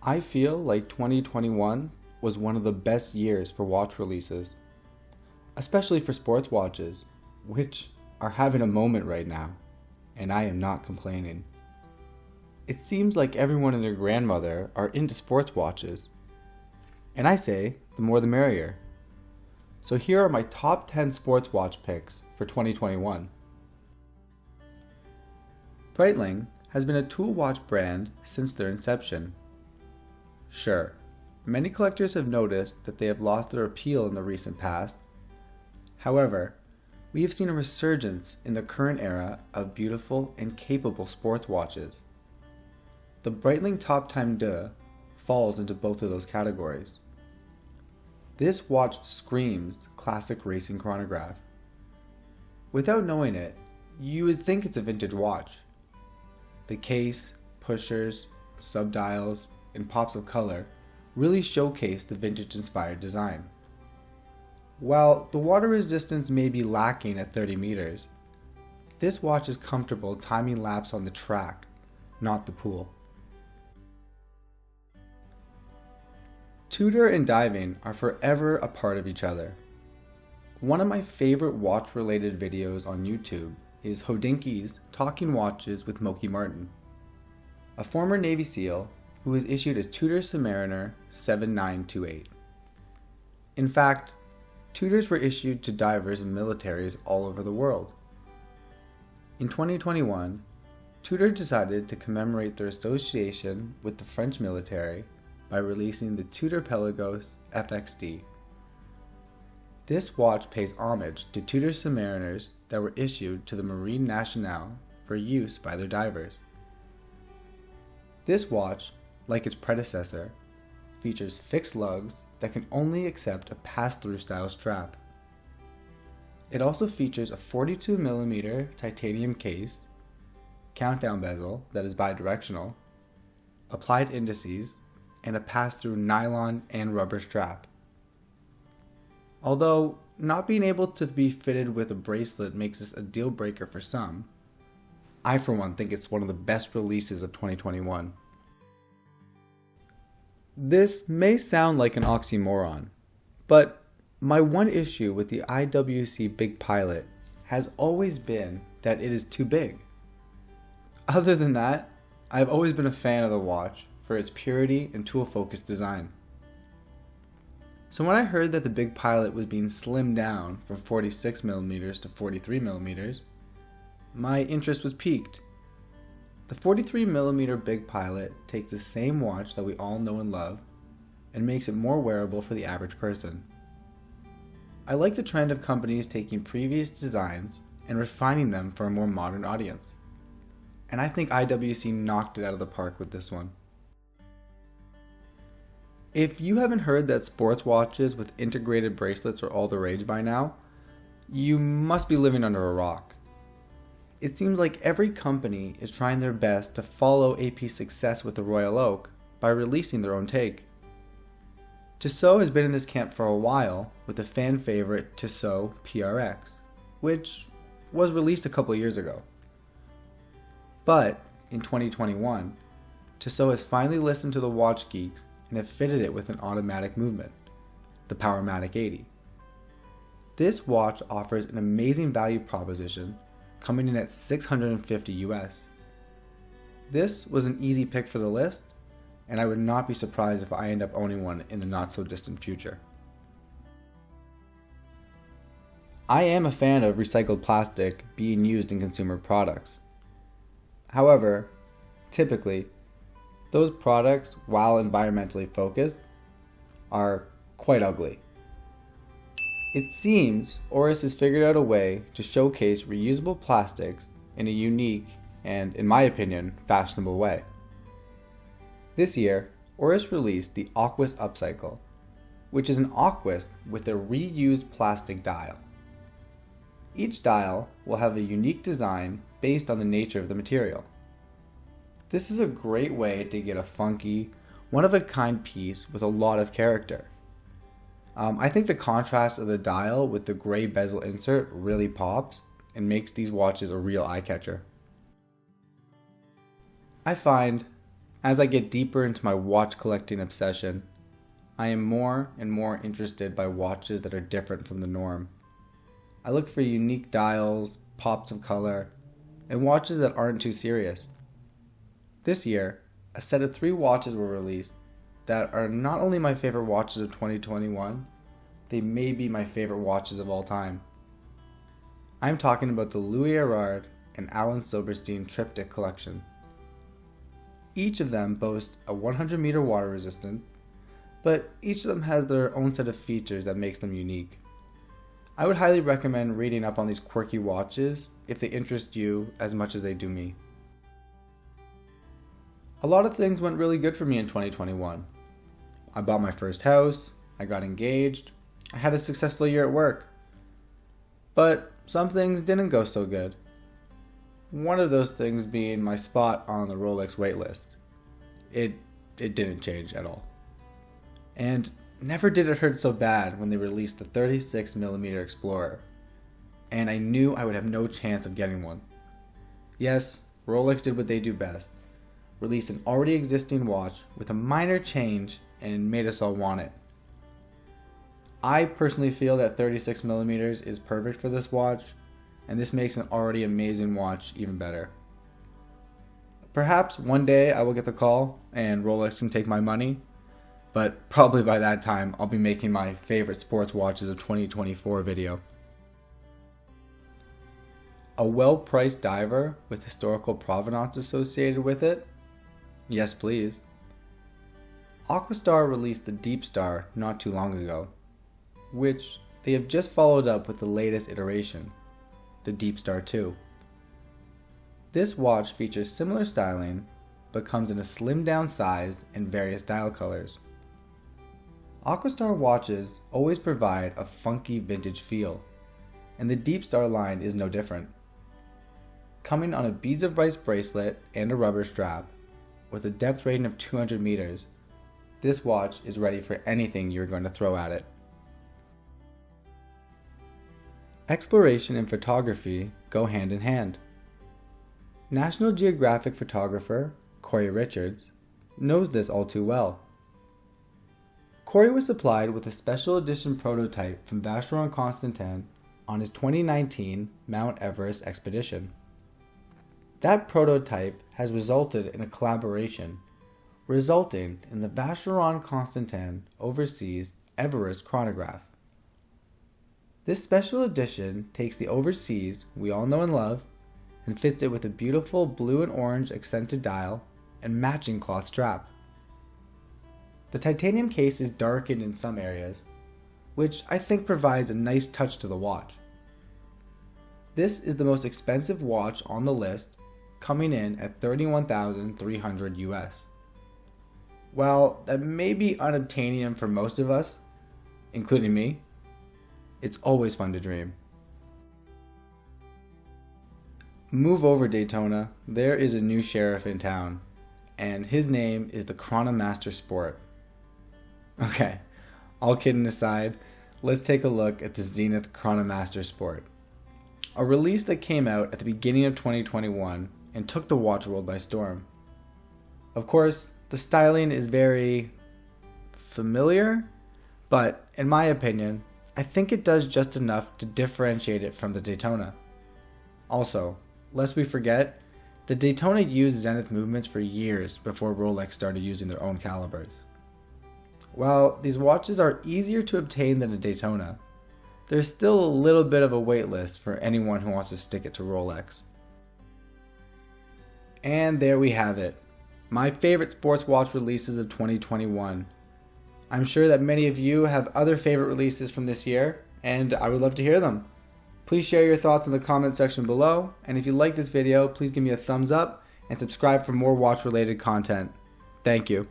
I feel like 2021 was one of the best years for watch releases, especially for sports watches, which are having a moment right now, and I am not complaining. It seems like everyone and their grandmother are into sports watches, and I say the more the merrier. So here are my top 10 sports watch picks for 2021. Breitling has been a tool watch brand since their inception. Sure, many collectors have noticed that they have lost their appeal in the recent past. However, we have seen a resurgence in the current era of beautiful and capable sports watches. The Breitling Top Time 2 falls into both of those categories. This watch screams classic racing chronograph. Without knowing it, you would think it's a vintage watch. The case, pushers, subdials, and pops of color really showcase the vintage-inspired design. While the water resistance may be lacking at 30 meters, this watch is comfortable timing laps on the track, not the pool. Tudor and diving are forever a part of each other. One of my favorite watch-related videos on YouTube is Hodinkie's Talking Watches with Moki Martin, a former Navy SEAL who was issued a Tudor Submariner 7928. In fact, Tudors were issued to divers and militaries all over the world. In 2021, Tudor decided to commemorate their association with the French military by releasing the Tudor Pelargos FXD. This watch pays homage to Tudor Submariners that were issued to the Marine Nationale for use by their divers. This watch, like its predecessor, features fixed lugs that can only accept a pass-through style strap. It also features a 42mm titanium case, countdown bezel that is bidirectional, applied indices, and a pass-through nylon and rubber strap. Although not being able to be fitted with a bracelet makes this a deal breaker for some, I for one think it's one of the best releases of 2021. This may sound like an oxymoron, but my one issue with the IWC Big Pilot has always been that it is too big. Other than that, I've always been a fan of the watch for its purity and tool-focused design. So when I heard that the Big Pilot was being slimmed down from 46mm to 43mm, my interest was piqued. The 43mm Big Pilot takes the same watch that we all know and love and makes it more wearable for the average person. I like the trend of companies taking previous designs and refining them for a more modern audience. And I think IWC knocked it out of the park with this one. If you haven't heard that sports watches with integrated bracelets are all the rage by now, you must be living under a rock. It seems like every company is trying their best to follow AP's success with the Royal Oak by releasing their own take. Tissot has been in this camp for a while with the fan favorite Tissot PRX, which was released a couple years ago. But in 2021, Tissot has finally listened to the watch geeks and have fitted it with an automatic movement, the Powermatic 80. This watch offers an amazing value proposition, coming in at $650 US. This was an easy pick for the list, and I would not be surprised if I end up owning one in the not so distant future. I am a fan of recycled plastic being used in consumer products. However, typically, those products, while environmentally focused, are quite ugly. It seems Oris has figured out a way to showcase reusable plastics in a unique and, in my opinion, fashionable way. This year, Oris released the Aquas Upcycle, which is an Aquas with a reused plastic dial. Each dial will have a unique design based on the nature of the material. This is a great way to get a funky, one-of-a-kind piece with a lot of character. I think the contrast of the dial with the gray bezel insert really pops and makes these watches a real eye-catcher. I find As I get deeper into my watch collecting obsession, I am more and more interested by watches that are different from the norm. I look for unique dials, pops of color, and watches that aren't too serious. This year, a set of 3 watches were released that are not only my favorite watches of 2021, they may be my favorite watches of all time. I'm talking about the Louis Erard and Alan Silberstein Triptych collection. Each of them boasts a 100-meter water resistance, but each of them has their own set of features that makes them unique. I would highly recommend reading up on these quirky watches if they interest you as much as they do me. A lot of things went really good for me in 2021. I bought my first house, I got engaged, I had a successful year at work. But some things didn't go so good. One of those things being my spot on the Rolex waitlist. It didn't change at all. And never did it hurt so bad when they released the 36mm Explorer, and I knew I would have no chance of getting one. Yes, Rolex did what they do best, released an already existing watch with a minor change and made us all want it. I personally feel that 36mm is perfect for this watch, and this makes an already amazing watch even better. Perhaps one day I will get the call and Rolex can take my money, but probably by that time I'll be making my favorite sports watches of 2024 video. A well-priced diver with historical provenance associated with it? Yes, please. Aquastar released the Deep Star not too long ago, which they have just followed up with the latest iteration, the Deep Star 2. This watch features similar styling, but comes in a slimmed down size and various dial colors. Aquastar watches always provide a funky vintage feel, and the Deep Star line is no different. Coming on a beads of rice bracelet and a rubber strap, with a depth rating of 200 meters, this watch is ready for anything you're going to throw at it. Exploration and photography go hand in hand. National Geographic photographer Corey Richards knows this all too well. Corey was supplied with a special edition prototype from Vacheron Constantin on his 2019 Mount Everest expedition. That prototype has resulted in a collaboration, resulting in the Vacheron Constantin Overseas Everest Chronograph. This special edition takes the Overseas we all know and love and fits it with a beautiful blue and orange accented dial and matching cloth strap. The titanium case is darkened in some areas, which I think provides a nice touch to the watch. This is the most expensive watch on the list, coming in at $31,300 US. While that may be unobtainium for most of us, including me, it's always fun to dream. Move over, Daytona. There is a new sheriff in town, and his name is the Chronomaster Sport. Okay, all kidding aside, let's take a look at the Zenith Chronomaster Sport, a release that came out at the beginning of 2021 and took the watch world by storm. Of course, the styling is very familiar, but in my opinion, I think it does just enough to differentiate it from the Daytona. Also, lest we forget, the Daytona used Zenith movements for years before Rolex started using their own calibers. While these watches are easier to obtain than a Daytona, there's still a little bit of a wait list for anyone who wants to stick it to Rolex. And there we have it, my favorite sports watch releases of 2021. I'm sure that many of you have other favorite releases from this year, and I would love to hear them. Please share your thoughts in the comment section below, and if you like this video, please give me a thumbs up and subscribe for more watch related content. Thank you.